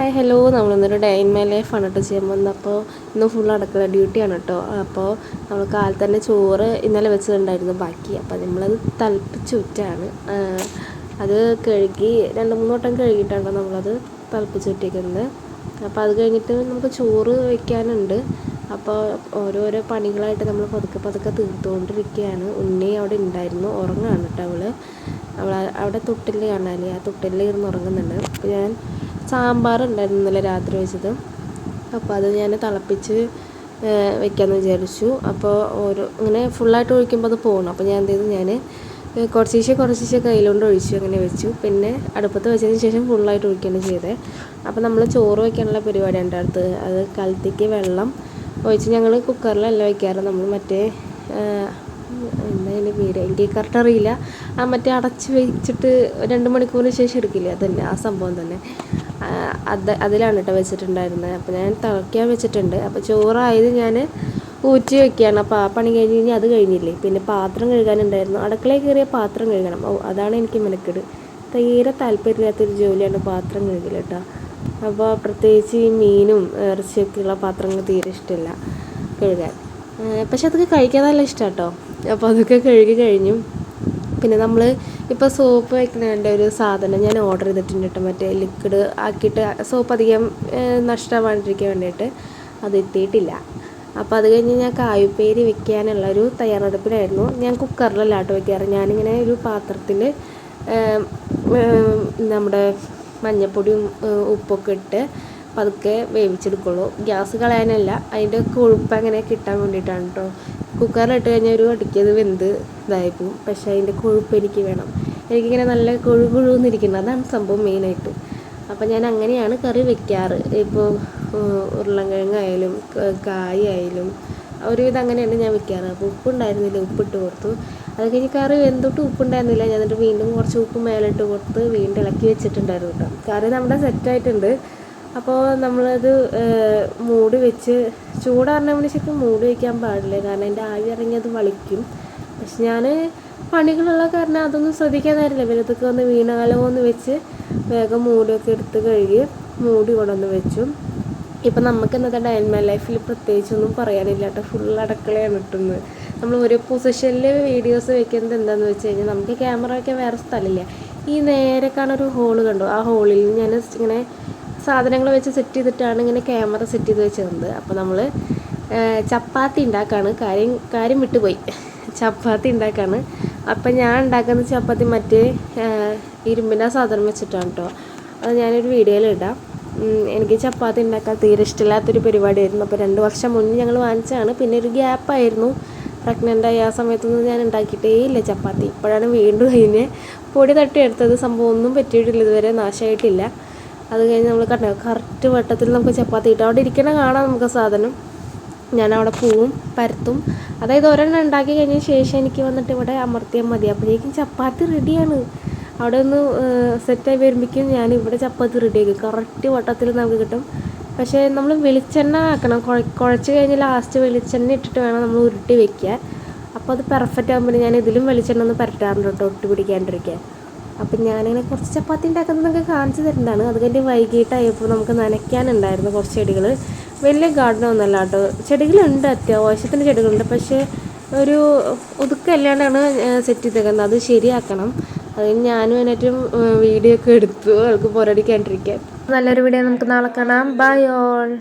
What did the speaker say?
Hi hello, നമ്മളിന്നൊരു day in my ലൈഫാണ് കേട്ടോ ചെയ്യാൻ പോകുന്നത്. അപ്പോൾ ഇന്ന് ഫുൾ അടുക്കള ഡ്യൂട്ടിയാണ് കേട്ടോ. അപ്പോൾ നമ്മൾ കാലത്ത് തന്നെ ചോറ് ഇന്നലെ വെച്ചിട്ടുണ്ടായിരുന്നു ബാക്കി. അപ്പോൾ നമ്മളത് തിളപ്പിച്ചൂറ്റാണ്. അത് കഴുകി 2-3 വട്ടം കഴുകിയിട്ടാണ് നമ്മളത് തിളപ്പിച്ചൂറ്റിക്കുന്നത്. അപ്പോൾ അത് കഴിഞ്ഞിട്ട് നമുക്ക് ചോറ് വയ്ക്കാനുണ്ട്. അപ്പോൾ ഓരോരോ പണികളായിട്ട് നമ്മൾ പതുക്കെ തീർത്തുകൊണ്ടിരിക്കുകയാണ്. ഉണ്ണി അവിടെ ഉണ്ടായിരുന്നു, ഉറങ്ങാണ് കേട്ടോ. അവൾ അവിടെ തൊട്ടിൽ കാണാനേ, ആ തൊട്ടിൽ ഇരുന്ന് ഉറങ്ങുന്നുണ്ട്. അപ്പോൾ ഞാൻ സാമ്പാർ ഉണ്ടായിരുന്നു ഇന്നലെ രാത്രി വെച്ചത്. അപ്പോൾ അത് ഞാൻ തിളപ്പിച്ച് വെക്കാമെന്ന് വിചാരിച്ചു. അപ്പോൾ ഇങ്ങനെ ഫുള്ളായിട്ട് ഒഴിക്കുമ്പോൾ അത് പോകണം. അപ്പോൾ ഞാൻ എന്ത് ചെയ്തു, ഞാൻ കുറച്ച് കയ്യിലുകൊണ്ട് ഒഴിച്ചു, അങ്ങനെ വെച്ചു. പിന്നെ അടുപ്പത്ത് വെച്ചതിന് ശേഷം ഫുള്ളായിട്ട് ഒഴിക്കുകയാണ് ചെയ്തത്. അപ്പോൾ നമ്മൾ ചോറ് വയ്ക്കാനുള്ള പരിപാടി ഉണ്ട് അടുത്ത്. അത് കലത്തിക്ക് വെള്ളം ഒഴിച്ച്, ഞങ്ങൾ കുക്കറിലല്ല വയ്ക്കാറ്, നമ്മൾ മറ്റേ എന്താ അതിൻ്റെ പേര് എനിക്ക് കറക്റ്റ് അറിയില്ല, ആ മറ്റേ അടച്ച് വെച്ചിട്ട് 2 മണിക്കൂറിന് ശേഷം എടുക്കില്ലേ, അതന്നെ ആ സംഭവം തന്നെ. അതിലാണ് കേട്ടോ വെച്ചിട്ടുണ്ടായിരുന്നത്. അപ്പോൾ ഞാൻ തിളയ്ക്കാൻ വെച്ചിട്ടുണ്ട്. അപ്പോൾ ചോറായത് ഞാൻ ഊറ്റി വയ്ക്കുകയാണ്. അപ്പോൾ ആ പണി കഴിഞ്ഞ് കഴിഞ്ഞാൽ അത് കഴിഞ്ഞില്ലേ, പിന്നെ പാത്രം കഴുകാനുണ്ടായിരുന്നു. അടുക്കളയിൽ കയറിയ പാത്രം കഴുകണം. അതാണ് എനിക്ക് മെനക്കെട്. തീരെ താല്പര്യമില്ലാത്തൊരു ജോലിയാണ് പാത്രം കഴുകൽ കേട്ടോ. അപ്പോൾ പ്രത്യേകിച്ച് ഈ മീനും ഇറച്ചിയൊക്കെയുള്ള പാത്രങ്ങൾ തീരെ ഇഷ്ടമില്ല കഴുകാൻ. പക്ഷെ അതൊക്കെ കഴിക്കാൻ നല്ല ഇഷ്ടമാണ് കേട്ടോ. അപ്പോൾ അതൊക്കെ കഴുകി കഴിഞ്ഞു. പിന്നെ നമ്മൾ ഇപ്പോൾ സോപ്പ് വയ്ക്കുന്നതിൻ്റെ ഒരു സാധനം ഞാൻ ഓർഡർ ചെയ്തിട്ടുണ്ട് കേട്ടോ. മറ്റേ ലിക്വിഡ് ആക്കിയിട്ട് സോപ്പ് അധികം നഷ്ടമാവാണ്ടിരിക്കാൻ വേണ്ടിയിട്ട് അത് എത്തിയിട്ടില്ല. അപ്പോൾ അത് കഴിഞ്ഞ് ഞാൻ കായുപ്പേരി വെക്കാനുള്ളൊരു തയ്യാറെടുപ്പിലായിരുന്നു. ഞാൻ കുക്കറിലല്ല കേട്ടോ വയ്ക്കാറ്. ഞാനിങ്ങനെ ഒരു പാത്രത്തിൽ നമ്മുടെ മഞ്ഞൾപ്പൊടിയും ഉപ്പൊക്കെ ഇട്ട് പതുക്കെ വേവിച്ചെടുക്കുള്ളൂ. ഗ്യാസ് കളയാനല്ല, അതിൻ്റെ കൊഴുപ്പ് അങ്ങനെ കിട്ടാൻ വേണ്ടിയിട്ടാണ് കേട്ടോ. കുക്കറിലിട്ട് കഴിഞ്ഞാൽ ഒരു അടിക്കത് വെന്ത് ഇതായിപ്പോവും. പക്ഷേ അതിൻ്റെ കൊഴുപ്പ് എനിക്ക് വേണം. എനിക്കിങ്ങനെ നല്ല കൊഴുന്നിരിക്കുന്നത്, അതാണ് സംഭവം മെയിനായിട്ട്. അപ്പോൾ ഞാൻ അങ്ങനെയാണ് കറി വെക്കാറ്. ഇപ്പോൾ ഉരുളൻകിഴങ്ങായാലും കായായാലും ഒരുവിധം അങ്ങനെയാണ് ഞാൻ വെക്കാറ്. അപ്പോൾ ഉപ്പുണ്ടായിരുന്നില്ല, ഉപ്പിട്ട് കൊടുത്തു. അത് കഴിഞ്ഞ് കറി വെന്തിട്ട് ഉപ്പുണ്ടായിരുന്നില്ല, ഞാൻ എന്നിട്ട് വീണ്ടും കുറച്ച് ഉപ്പ് മേലിട്ട് കൊടുത്ത് വീണ്ടും ഇളക്കി വെച്ചിട്ടുണ്ടായിരുന്നു കേട്ടോ. കറി നമ്മുടെ സെറ്റായിട്ടുണ്ട്. അപ്പോൾ നമ്മളത് മൂടി വെച്ച് ചൂടാറിന് ശേഷം മൂടി വയ്ക്കാൻ പാടില്ല, കാരണം അതിൻ്റെ ആവി ഇറങ്ങി അത് വളിക്കും. പക്ഷെ ഞാൻ പണികളുള്ള കാരണം അതൊന്നും ശ്രദ്ധിക്കാൻ നേരില്ല. വലുതൊക്കെ ഒന്ന് വീണാലോ എന്ന് വെച്ച് വേഗം മൂടിയൊക്കെ എടുത്ത് കഴുകി മൂടി കൊണ്ടുവന്ന് വെച്ചു. ഇപ്പം നമുക്ക് ഇന്നത്തെ ഡേ ഇൻ മൈ ലൈഫിൽ പ്രത്യേകിച്ചൊന്നും പറയാനില്ല കേട്ടോ. ഫുൾ അടുക്കളയാണ് കിട്ടുന്നത്. നമ്മൾ ഒരു പൊസിഷനിൽ വീഡിയോസ് വെക്കുന്നത് എന്താണെന്ന് വെച്ച് കഴിഞ്ഞാൽ, നമുക്ക് ക്യാമറ വയ്ക്കാൻ വേറെ സ്ഥലമില്ല. ഈ നേരെ കാണൊരു ഹോള് കണ്ടോ, ആ ഹോളിൽ ഞാൻ ഇങ്ങനെ സാധനങ്ങൾ വെച്ച് സെറ്റ് ചെയ്തിട്ടാണ് ഇങ്ങനെ ക്യാമറ സെറ്റ് ചെയ്ത് വെച്ചിരുന്നത്. അപ്പോൾ നമ്മൾ ചപ്പാത്തി ഉണ്ടാക്കാണ്. കാര്യം വിട്ടുപോയി, ചപ്പാത്തി ഉണ്ടാക്കാണ്. അപ്പം ഞാൻ ഉണ്ടാക്കുന്ന ചപ്പാത്തി മറ്റേ ഇരുമ്പിൻ്റെ സാധനം വെച്ചിട്ടാണ് കേട്ടോ. അത് ഞാനൊരു വീഡിയോയിലിടാം. എനിക്ക് ചപ്പാത്തി ഉണ്ടാക്കാൻ തീരെ ഇഷ്ടമില്ലാത്തൊരു പരിപാടിയായിരുന്നു. അപ്പോൾ 2 വർഷം മുന്നേ ഞങ്ങൾ വാങ്ങിച്ചതാണ്. പിന്നെ ഒരു ഗ്യാപ്പായിരുന്നു, പ്രഗ്നൻ്റായി. ആ സമയത്തൊന്നും ഞാൻ ഉണ്ടാക്കിയിട്ടേ ഇല്ല ചപ്പാത്തി. ഇപ്പോഴാണ് വീണ്ടും അതിന് പൊടി തട്ടിയെടുത്തത്. സംഭവം ഒന്നും പറ്റിയിട്ടില്ല, ഇതുവരെ നാശമായിട്ടില്ല. അത് കഴിഞ്ഞ് നമ്മൾ കറക്റ്റ് വട്ടത്തിൽ നമുക്ക് ചപ്പാത്തി ഇട്ട് അവിടെ ഇരിക്കണ കാണാം നമുക്ക് സാധനം. ഞാനവിടെ പോവും, പരത്തും. അതായത് ഒരെണ്ണം ഉണ്ടാക്കി കഴിഞ്ഞ ശേഷം എനിക്ക് വന്നിട്ട് ഇവിടെ അമർത്തിയാൽ മതി. അപ്പോഴേക്കും ചപ്പാത്തി റെഡിയാണ്. അവിടെ ഒന്ന് സെറ്റായി വരുമ്പോഴേക്കും ഞാൻ ഇവിടെ ചപ്പാത്തി റെഡിയാക്കും. കറക്റ്റ് വട്ടത്തിൽ നമുക്ക് കിട്ടും. പക്ഷേ നമ്മൾ വെളിച്ചെണ്ണ ആക്കണം. കുഴച്ച് കഴിഞ്ഞ് ലാസ്റ്റ് വെളിച്ചെണ്ണ ഇട്ടിട്ട് വേണം നമ്മൾ ഉരുട്ടി വെക്കാൻ. അപ്പോൾ അത് പെർഫെക്റ്റ് ആകുമ്പോൾ ഞാൻ ഇതിലും വെളിച്ചെണ്ണ ഒന്ന് പരട്ടാറുണ്ട് കേട്ടോ, ഒട്ടി പിടിക്കാണ്ടിരിക്കാൻ. അപ്പം ഞാനിങ്ങനെ കുറച്ച് ചപ്പാത്തി ഉണ്ടാക്കുന്നതൊക്കെ കാണിച്ചു തരുന്നതാണ്. അത് കഴിഞ്ഞ് വൈകിട്ടായപ്പോൾ നമുക്ക് നനയ്ക്കാനുണ്ടായിരുന്നു കുറച്ച് ചെടികൾ. വലിയ ഗാർഡനൊന്നുമല്ല കേട്ടോ, ചെടികളുണ്ട്, അത്യാവശ്യത്തിന് ചെടികളുണ്ട്. പക്ഷേ ഒരു ഒതുക്കല്ലാണ്ടാണ് സെറ്റ് ചെയ്തേക്കുന്നത്. അത് ശരിയാക്കണം. അതിന് ഞാനും അതിനായിട്ടും വീഡിയോ ഒക്കെ എടുത്തു, അവൾക്ക് പോരടിക്കാണ്ടിരിക്കാൻ. നല്ലൊരു വീഡിയോ നമുക്ക് നാളെ കാണാം. Bye all.